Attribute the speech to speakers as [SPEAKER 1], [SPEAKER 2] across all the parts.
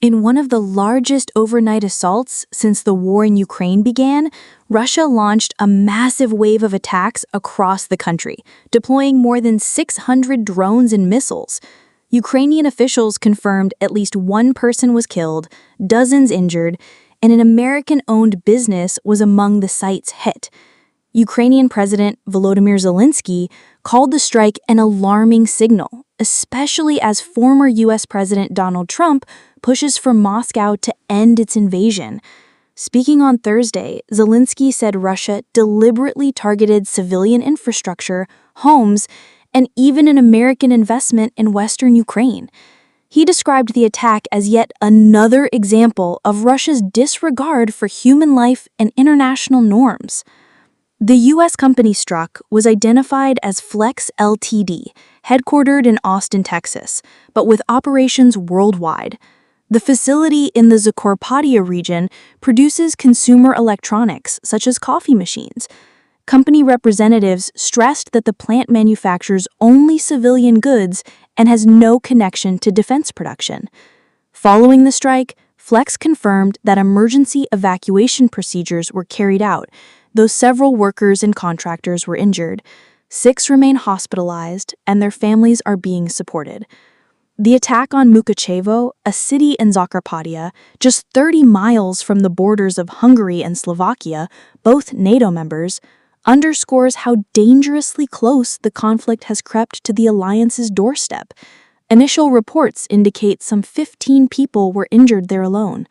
[SPEAKER 1] In one of the largest overnight assaults since the war in Ukraine began, Russia launched a massive wave of attacks across the country, deploying more than 600 drones and missiles. Ukrainian officials confirmed at least one person was killed, dozens injured, and an American-owned business was among the sites hit. Ukrainian President Volodymyr Zelensky called the strike an alarming signal, especially as former U.S. President Donald Trump pushes for Moscow to end its invasion. Speaking on Thursday, Zelensky said Russia deliberately targeted civilian infrastructure, homes, and even an American investment in western Ukraine. He described the attack as yet another example of Russia's disregard for human life and international norms. The U.S. company struck was identified as Flex Ltd., headquartered in Austin, Texas, but with operations worldwide. The facility in the Zakarpattia region produces consumer electronics, such as coffee machines. Company representatives stressed that the plant manufactures only civilian goods and has no connection to defense production. Following the strike, Flex confirmed that emergency evacuation procedures were carried out, though several workers and contractors were injured. 6 remain hospitalized, and their families are being supported. The attack on Mukachevo, a city in Zakarpattia, just 30 miles from the borders of Hungary and Slovakia, both NATO members, underscores how dangerously close the conflict has crept to the alliance's doorstep. Initial reports indicate some 15 people were injured there alone.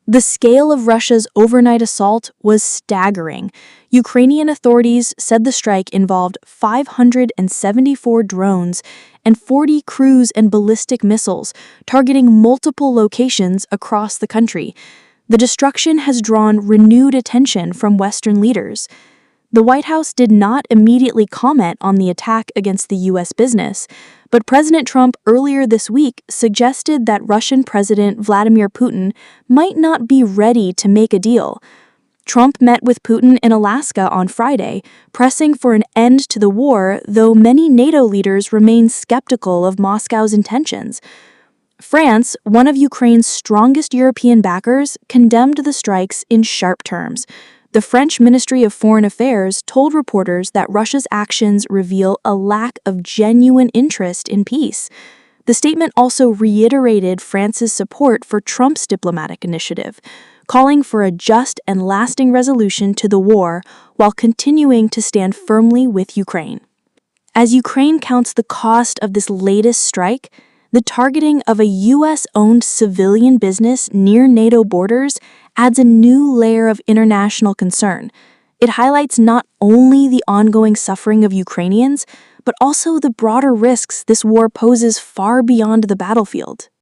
[SPEAKER 1] The scale of Russia's overnight assault was staggering. Ukrainian authorities said the strike involved 574 drones and 40 cruise and ballistic missiles, targeting multiple locations across the country. The destruction has drawn renewed attention from Western leaders. The White House did not immediately comment on the attack against the U.S. business, but President Trump earlier this week suggested that Russian President Vladimir Putin might not be ready to make a deal. Trump met with Putin in Alaska on Friday, pressing for an end to the war, though many NATO leaders remain skeptical of Moscow's intentions. France, one of Ukraine's strongest European backers, condemned the strikes in sharp terms. The French Ministry of Foreign Affairs told reporters that Russia's actions reveal a lack of genuine interest in peace. The statement also reiterated France's support for Trump's diplomatic initiative, calling for a just and lasting resolution to the war while continuing to stand firmly with Ukraine. As Ukraine counts the cost of this latest strike, the targeting of a U.S.-owned civilian business near NATO borders adds a new layer of international concern. It highlights not only the ongoing suffering of Ukrainians, but also the broader risks this war poses far beyond the battlefield.